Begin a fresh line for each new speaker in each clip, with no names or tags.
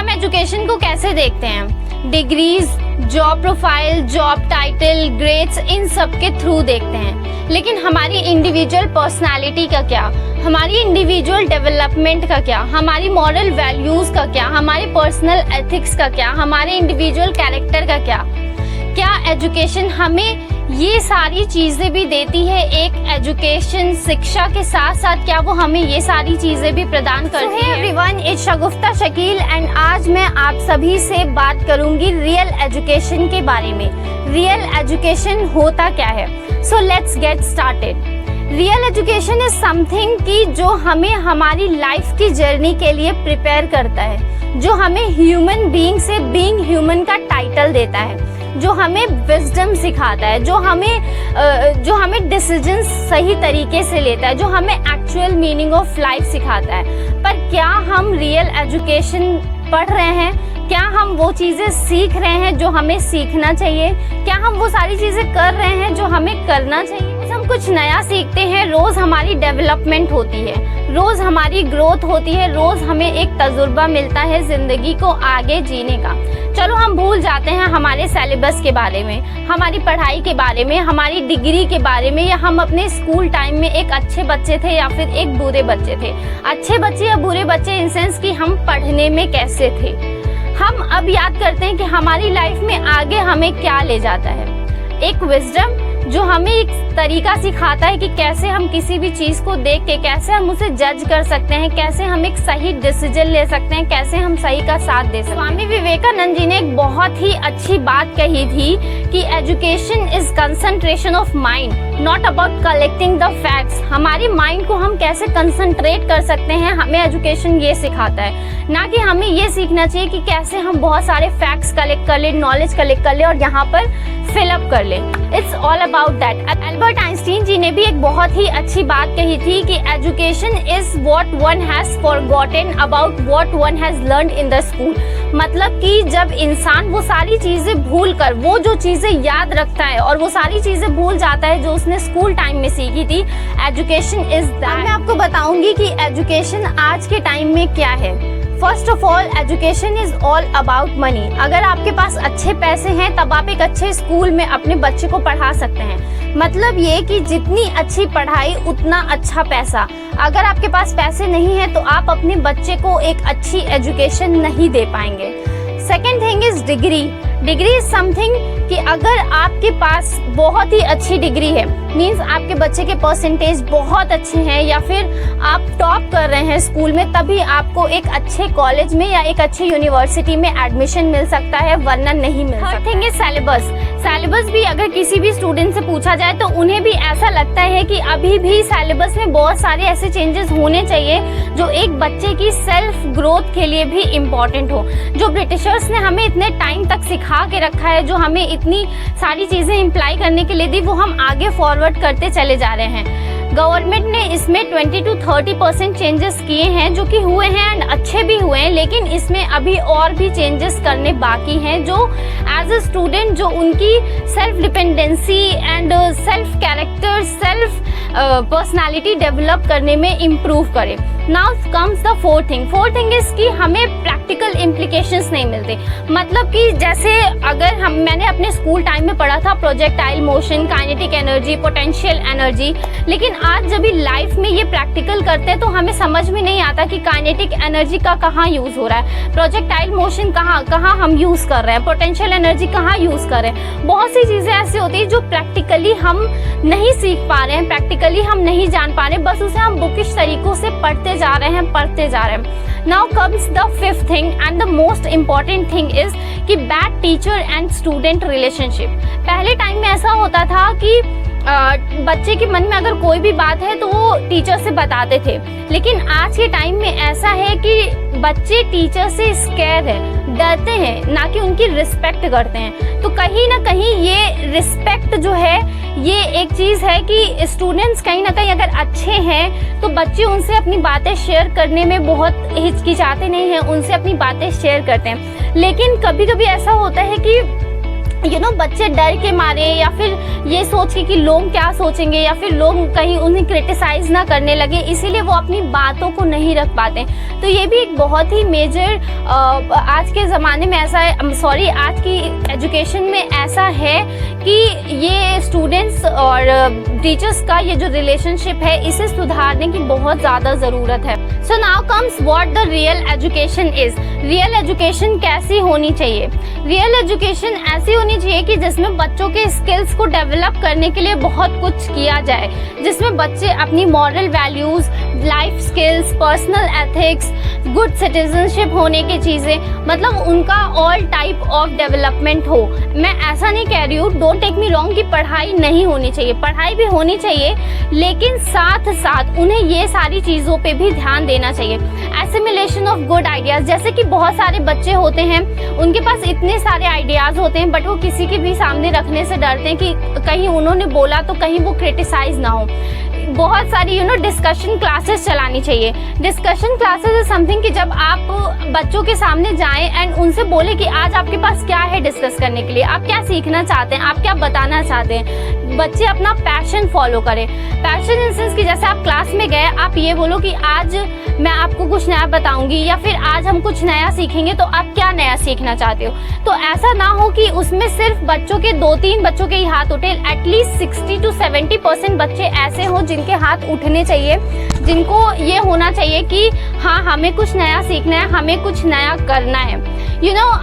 हम एजुकेशन को कैसे देखते हैं? Degrees, job profile, job title, grades, इन सब के थ्रू देखते हैं। लेकिन हमारी इंडिविजुअल पर्सनालिटी का क्या, हमारी इंडिविजुअल डेवलपमेंट का क्या, हमारी मॉरल वैल्यूज का क्या, हमारे पर्सनल एथिक्स का क्या, हमारे इंडिविजुअल कैरेक्टर का क्या एजुकेशन हमें ये सारी चीज़ें भी देती है? एक एजुकेशन शिक्षा के साथ साथ क्या वो हमें ये सारी चीज़ें भी प्रदान करती है? Everyone, it's Shagufta Shakeel and आज मैं आप सभी से बात करूंगी रियल एजुकेशन के बारे में। रियल एजुकेशन होता क्या है? So let's get started. Real education is something कि जो हमें हमारी लाइफ की जर्नी के लिए प्रिपेयर करता है, जो हमें ह्यूमन बीइंग से बीइंग ह्यूमन का टाइटल देता है, जो हमें विजडम सिखाता है, जो हमें डिसीजंस सही तरीके से लेता है, जो हमें एक्चुअल मीनिंग ऑफ लाइफ सिखाता है। पर क्या हम रियल एजुकेशन पढ़ रहे हैं? क्या हम वो चीज़ें सीख रहे हैं जो हमें सीखना चाहिए? क्या हम वो सारी चीज़ें कर रहे हैं जो हमें करना चाहिए? हम कुछ नया सीखते हैं, रोज़ हमारी डेवलपमेंट होती है, रोज़ हमारी ग्रोथ होती है, रोज़ हमें एक तजुर्बा मिलता है ज़िंदगी को आगे जीने का। चलो हम भूल जाते हैं हमारे सिलेबस के बारे में, हमारी पढ़ाई के बारे में, हमारी डिग्री के बारे में, या हम अपने स्कूल टाइम में एक अच्छे बच्चे थे या फिर एक बुरे बच्चे थे। अच्छे बच्चे या बुरे बच्चे इन सेंस कि हम पढ़ने में कैसे थे। हम अब याद करते हैं कि हमारी लाइफ में आगे हमें क्या ले जाता है। एक विजडम जो हमें एक तरीका सिखाता है कि कैसे हम किसी भी चीज़ को देख के कैसे हम उसे जज कर सकते हैं, कैसे हम एक सही डिसीजन ले सकते हैं, कैसे हम सही का साथ दे सकते हैं। स्वामी विवेकानंद जी ने एक बहुत ही अच्छी बात कही थी कि education is concentration of mind, not about collecting the facts. हमारी माइंड को हम कैसे कंसंट्रेट कर सकते हैं, हमें एजुकेशन ये सिखाता है, ना कि हमें ये सीखना चाहिए कि कैसे हम बहुत सारे फैक्ट्स कलेक्ट कर ले, नॉलेज कलेक्ट कर ले और यहाँ पर फिलअप कर ले। It's all about that. Albert Einstein ji ने भी एक बहुत ही अच्छी बात कही थी कि education is what one has forgotten about what one has learned in the school. मतलब कि जब इंसान वो सारी चीज़ें भूल कर वो जो चीज़ें याद रखता है और वो सारी चीज़ें भूल जाता है जो उसने स्कूल टाइम में सीखी थी, एजुकेशन इज दैट। मैं आपको बताऊंगी कि एजुकेशन आज के टाइम में क्या है। First of all, education is all about money. अगर आपके पास अच्छे पैसे हैं तब आप एक अच्छे स्कूल में अपने बच्चे को पढ़ा सकते हैं। मतलब ये कि जितनी अच्छी पढ़ाई उतना अच्छा पैसा। अगर आपके पास पैसे नहीं हैं तो आप अपने बच्चे को एक अच्छी एजुकेशन नहीं दे पाएंगे। Second thing is degree. Degree is something कि अगर आपके पास बहुत ही अच्छी डिग्री है, मीन्स आपके बच्चे के परसेंटेज बहुत अच्छे हैं या फिर आप टॉप कर रहे हैं स्कूल में, तभी आपको एक अच्छे कॉलेज में या एक अच्छी यूनिवर्सिटी में एडमिशन मिल सकता है, वरना नहीं मिल सकता। Third thing is syllabus. Syllabus भी अगर किसी भी स्टूडेंट से पूछा जाए तो उन्हें भी ऐसा लगता है कि अभी भी सिलेबस में बहुत सारे ऐसे चेंजेस होने चाहिए जो एक बच्चे की सेल्फ ग्रोथ के लिए भी इम्पॉर्टेंट हो। जो ब्रिटिशर्स ने हमें इतने टाइम तक सिखा के रखा है, जो हमें इतनी सारी चीज़ें इम्प्लाई करने के लिए दी, वो हम आगे फॉरवर्ड करते चले जा रहे हैं। गवर्नमेंट ने इसमें 20 to 30% चेंजेस किए हैं जो कि हुए हैं एंड अच्छे भी हुए हैं, लेकिन इसमें अभी और भी चेंजेस करने बाकी हैं जो एज अ स्टूडेंट जो उनकी self dependency and self character, self personality develop करने में इम्प्रूव करे। Now comes the fourth thing is कि हमें प्रैक्टिकल इम्प्लीकेशंस नहीं मिलते। मतलब कि जैसे अगर मैंने अपने स्कूल टाइम में पढ़ा था projectile motion, kinetic energy, potential energy, लेकिन आज जब भी लाइफ में ये प्रैक्टिकल करते हैं तो हमें समझ में नहीं आता कि काइनेटिक एनर्जी का कहाँ यूज़ हो रहा है, प्रोजेक्टाइल मोशन कहाँ हम यूज़ कर रहे हैं, पोटेंशियल एनर्जी कहाँ यूज़ कर रहे हैं। बहुत सी चीज़ें ऐसी होती है जो प्रैक्टिकली हम नहीं सीख पा रहे हैं, प्रैक्टिकली हम नहीं जान पा रहे हैं, बस उसे हम बुकिश तरीकों से पढ़ते जा रहे हैं। Now comes the fifth thing and the most important thing is कि bad teacher and student relationship। पहले टाइम में ऐसा होता था कि बच्चे के मन में अगर कोई भी बात है तो वो टीचर से बताते थे, लेकिन आज के टाइम में ऐसा है कि बच्चे टीचर से स्कैर है, डरते हैं, ना कि उनकी रिस्पेक्ट करते हैं। तो कहीं ना कहीं ये रिस्पेक्ट जो है ये एक चीज़ है कि स्टूडेंट्स कहीं ना कहीं अगर अच्छे हैं तो बच्चे उनसे अपनी बातें शेयर करने में बहुत हिचकिचाते नहीं हैं, उनसे अपनी बातें शेयर करते हैं। लेकिन कभी कभी ऐसा होता है कि बच्चे डर के मारे या फिर ये सोच के कि लोग क्या सोचेंगे या फिर लोग कहीं उन्हें क्रिटिसाइज ना करने लगे, इसीलिए वो अपनी बातों को नहीं रख पाते। तो ये भी एक बहुत ही मेजर आज के ज़माने में ऐसा है, आज की एजुकेशन में ऐसा है कि ये स्टूडेंट्स और टीचर्स का ये जो रिलेशनशिप है इसे सुधारने की बहुत ज़्यादा ज़रूरत है। So now comes what the real education is. Real education कैसी होनी चाहिए? रियल एजुकेशन ऐसी होनी चाहिए कि जिसमें बच्चों के स्किल्स को डेवलप करने के लिए बहुत कुछ किया जाए, जिसमें बच्चे अपनी moral values, life skills, personal ethics, good citizenship होने की चीज़ें, मतलब उनका ऑल टाइप ऑफ डेवलपमेंट हो। मैं ऐसा नहीं कह रही हूँ, डोंट टेक मी रॉन्ग, कि पढ़ाई नहीं होनी चाहिए, पढ़ाई भी होनी चाहिए, लेकिन साथ साथ उन्हें ये सारी चीज़ों पे भी ध्यान देना चाहिए। एसिमिलेशन ऑफ गुड आइडियाज़, जैसे कि बहुत सारे बच्चे होते हैं, उनके पास इतने सारे आइडियाज़ होते हैं बट वो किसी के भी सामने रखने से डरते हैं कि कहीं उन्होंने बोला तो कहीं वो क्रिटिसाइज ना हो। बहुत सारी डिस्कशन क्लासेस चलानी चाहिए। डिस्कशन क्लासेस इज समथिंग कि जब आप बच्चों के सामने जाएं एंड उनसे बोले कि आज आपके पास क्या है डिस्कस करने के लिए, आप क्या सीखना चाहते हैं, आप क्या बताना चाहते हैं। बच्चे अपना पैशन फॉलो करें। पैशन इन सेंस कि जैसे आप क्लास में गए, आप ये बोलो कि आज मैं आपको कुछ नया बताऊंगी या फिर आज हम कुछ नया सीखेंगे, तो आप क्या नया सीखना चाहते हो। तो ऐसा ना हो कि उसमें सिर्फ बच्चों के 2-3 बच्चों के ही हाथ उठे। एटलीस्ट 60 to 70% बच्चे ऐसे हों जिनके हाथ उठने चाहिए, जिनको ये होना चाहिए कि हाँ, हमें कुछ नया सीखना है, हमें कुछ नया करना है।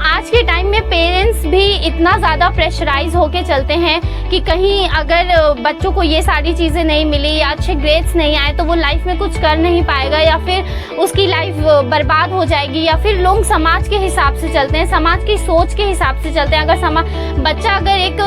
आज के टाइम में पेरेंट्स भी इतना ज़्यादा प्रेशराइज होके चलते हैं कि कहीं अगर बच्चों को ये सारी चीज़ें नहीं मिली या अच्छे ग्रेड्स नहीं आए तो वो लाइफ में कुछ कर नहीं पाएगा या फिर उसकी लाइफ बर्बाद हो जाएगी। या फिर लोग समाज के हिसाब से चलते हैं, समाज की सोच के हिसाब से चलते हैं। अगर बच्चा अगर एक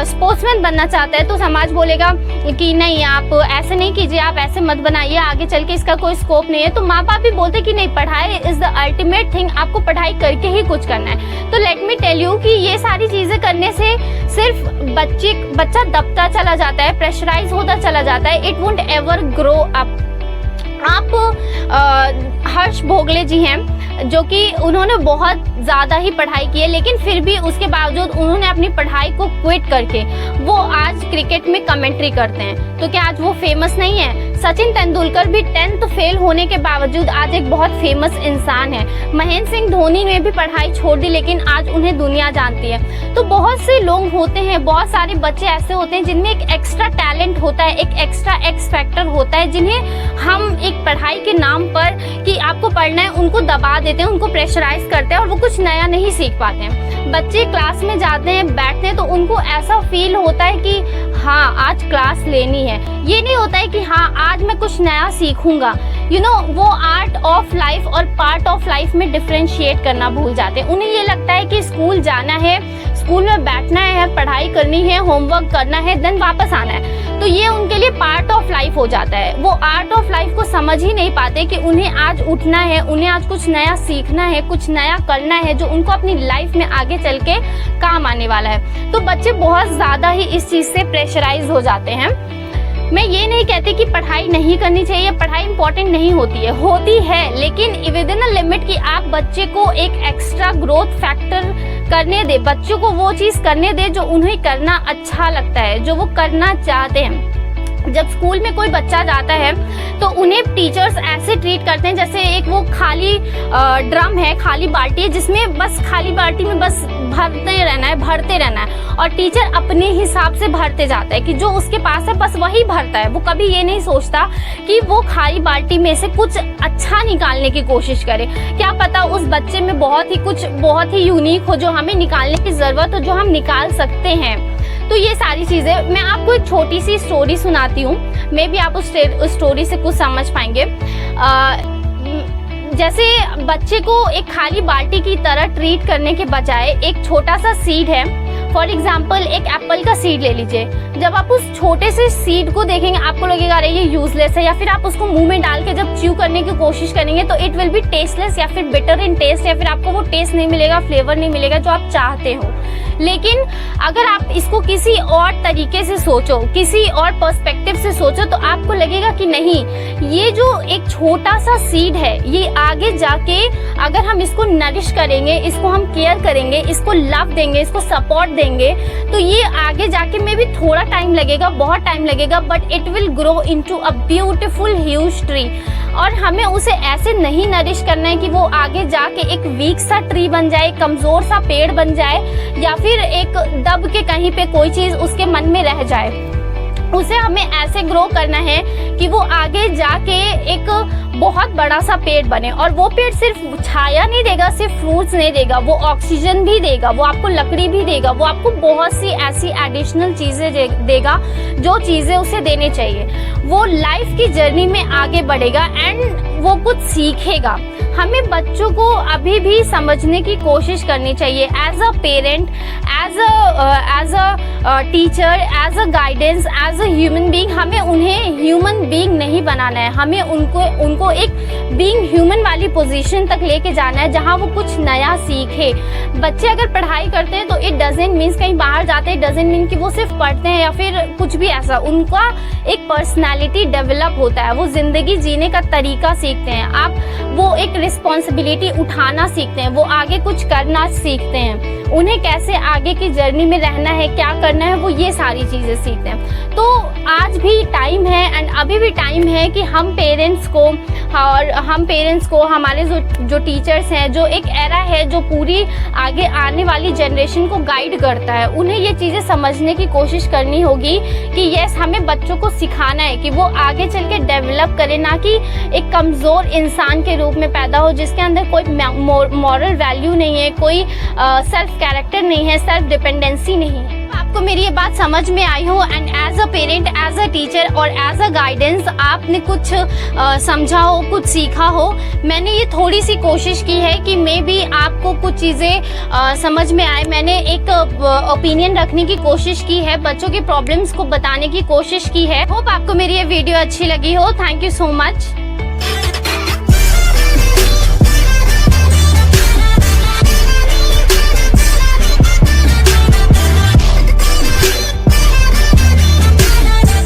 स्पोर्ट्समैन बनना चाहता है तो समाज बोलेगा कि नहीं, आप ऐसे नहीं कीजिए, आप ऐसे मत बनाइए, आगे चल के इसका कोई स्कोप नहीं है। तो माँ बाप भी बोलते कि नहीं, पढ़ाई इज़ द अल्टीमेट थिंग, आपको पढ़ाई करके ही कुछ करना है। तो लेट मी टेल यू कि ये सारी चीज़ें करने से सिर्फ बच्चा दबता चला जाता है, प्रेशराइज होता चला जाता है। It won't ever grow up. आप हर्ष भोगले जी हैं जो कि उन्होंने बहुत ज़्यादा ही पढ़ाई की है, लेकिन फिर भी उसके बावजूद उन्होंने अपनी पढ़ाई को क्विट करके वो आज क्रिकेट में कमेंट्री करते हैं। तो क्या आज वो फेमस नहीं है? सचिन तेंदुलकर भी 10th फेल होने के बावजूद आज एक बहुत फेमस इंसान है। महेंद्र सिंह धोनी ने भी पढ़ाई छोड़ दी लेकिन आज उन्हें दुनिया जानती है। तो बहुत से लोग होते हैं, बहुत सारे बच्चे ऐसे होते हैं जिनमें एक एक्स्ट्रा टैलेंट होता है, एक एक्स्ट्रा एक्स फैक्टर होता है, जिन्हें हम एक पढ़ाई के नाम पर कि आपको पढ़ना है उनको दबा देते हैं, उनको प्रेशराइज करते हैं और वो कुछ नया नहीं सीख पाते हैं। बच्चे क्लास में जाते हैं, बैठते हैं तो उनको ऐसा फील होता है कि हाँ, आज क्लास लेनी है। ये नहीं होता है कि हाँ, आज मैं कुछ नया सीखूंगा। वो आर्ट ऑफ लाइफ और पार्ट ऑफ लाइफ में डिफरेंशिएट करना भूल जाते हैं। उन्हें ये लगता है कि स्कूल जाना है, स्कूल में बैठना है, पढ़ाई करनी है, होमवर्क करना है, देन वापस आना है। तो ये उनके लिए पार्ट ऑफ लाइफ हो जाता है। वो आर्ट ऑफ लाइफ को समझ ही नहीं पाते कि उन्हें आज उठना है, उन्हें आज कुछ नया सीखना है, कुछ नया करना है जो उनको अपनी लाइफ में आगे चल के काम आने वाला है। तो बच्चे बहुत ज़्यादा ही इस चीज़ से प्रेशराइज हो जाते हैं। मैं ये नहीं कहती कि पढ़ाई नहीं करनी चाहिए, पढ़ाई इंपॉर्टेंट नहीं होती है, लेकिन विद इन अ लिमिट कि आप बच्चे को एक एक्स्ट्रा ग्रोथ फैक्टर करने दे, बच्चों को वो चीज़ करने दे जो उन्हें करना अच्छा लगता है, जो वो करना चाहते हैं। जब स्कूल में कोई बच्चा जाता है तो उन्हें टीचर्स ऐसे ट्रीट करते हैं जैसे एक वो खाली ड्रम है, खाली बाल्टी है जिसमें बस खाली बाल्टी में बस भरते रहना है और टीचर अपने हिसाब से भरते जाता है कि जो उसके पास है बस वही भरता है। वो कभी ये नहीं सोचता कि वो खाली बाल्टी में से कुछ अच्छा निकालने की कोशिश करे। क्या पता उस बच्चे में बहुत ही यूनिक हो जो हमें निकालने की ज़रूरत हो, जो हम निकाल सकते हैं। तो ये सारी चीज़ें मैं आपको एक छोटी सी स्टोरी सुनाती हूँ, मे बी आप उस स्टोरी से कुछ समझ पाएंगे। जैसे बच्चे को एक खाली बाल्टी की तरह ट्रीट करने के बजाय एक छोटा सा सीड है, फॉर एग्जाम्पल एक एप्पल का सीड ले लीजिए। जब आप उस छोटे से सीड को देखेंगे आपको लगेगा अरे ये यूजलेस है, या फिर आप उसको मुंह में डाल के जब च्यू करने की कोशिश करेंगे तो इट विल बी टेस्टलेस या फिर बिटर इन टेस्ट, या फिर आपको वो टेस्ट नहीं मिलेगा, फ्लेवर नहीं मिलेगा जो आप चाहते हो। लेकिन अगर आप इसको किसी और तरीके से सोचो, किसी और पर्सपेक्टिव से सोचो, तो आपको लगेगा कि नहीं, ये जो एक छोटा सा सीड है, ये आगे जाके अगर हम इसको नरिश करेंगे, इसको हम केयर करेंगे, इसको लव देंगे, इसको सपोर्ट देंगे, तो ये आगे जाके में भी थोड़ा टाइम लगेगा, बहुत टाइम लगेगा, but it will grow into a beautiful huge tree. और हमें उसे ऐसे नहीं नरिश करना है कि वो आगे जाके एक वीक सा ट्री बन जाए, कमज़ोर सा पेड़ बन जाए, या फिर एक दब के कहीं पे कोई चीज़ उसके मन में रह जाए। उसे हमें ऐसे ग्रो करना है कि वो आगे जाके एक बहुत बड़ा सा पेड़ बने। और वो पेड़ सिर्फ छाया नहीं देगा, सिर्फ फ्रूट्स नहीं देगा, वो ऑक्सीजन भी देगा, वो आपको लकड़ी भी देगा, वो आपको बहुत सी ऐसी एडिशनल चीज़ें देगा जो चीज़ें उसे देने चाहिए। वो लाइफ की जर्नी में आगे बढ़ेगा एंड वो कुछ सीखेगा। हमें बच्चों को अभी भी समझने की कोशिश करनी चाहिए as a parent, as a teacher, as a guidance, as a human being. हमें उन्हें ह्यूमन बीइंग नहीं बनाना है, हमें उनको एक बीइंग ह्यूमन वाली पोजीशन तक लेके जाना है जहाँ वो कुछ नया सीखे। बच्चे अगर पढ़ाई करते हैं तो इट डजेंट मीन्स कहीं बाहर जाते हैं, डजेंट मीन कि वो सिर्फ पढ़ते हैं या फिर कुछ भी ऐसा। उनका एक पर्सनैलिटी डेवलप होता है, वो ज़िंदगी जीने का तरीका सीखते हैं, वो एक रिस्पॉन्सिबिलिटी उठाना सीखते हैं, वो आगे कुछ करना सीखते हैं, उन्हें कैसे आगे की जर्नी में रहना है, क्या करना है, वो ये सारी चीज़ें सीखते हैं। तो आज भी टाइम है एंड अभी भी टाइम है कि हम पेरेंट्स को हमारे जो टीचर्स हैं, जो एक एरा है जो पूरी आगे आने वाली जनरेशन को गाइड करता है, उन्हें ये चीज़ें समझने की कोशिश करनी होगी कि यस, हमें बच्चों को सिखाना है कि वो आगे चल के डेवलप करें, ना कि एक कमज़ोर इंसान के रूप में पैदा हो जिसके अंदर कोई मॉरल वैल्यू नहीं है, कोई सेल्फ कैरेक्टर नहीं है, सेल्फ डिपेंडेंसी नहीं है। आपको मेरी ये बात समझ में आई हो and as a parent, as a teacher और एज अ गाइडेंस आपने कुछ समझा हो, कुछ सीखा हो। मैंने ये थोड़ी सी कोशिश की है कि मे बी आपको कुछ चीज़ें समझ में आए। मैंने एक ओपिनियन रखने की कोशिश की है, बच्चों की प्रॉब्लम्स को बताने की कोशिश की है। होप आपको मेरी ये वीडियो अच्छी लगी हो। Thank you so much.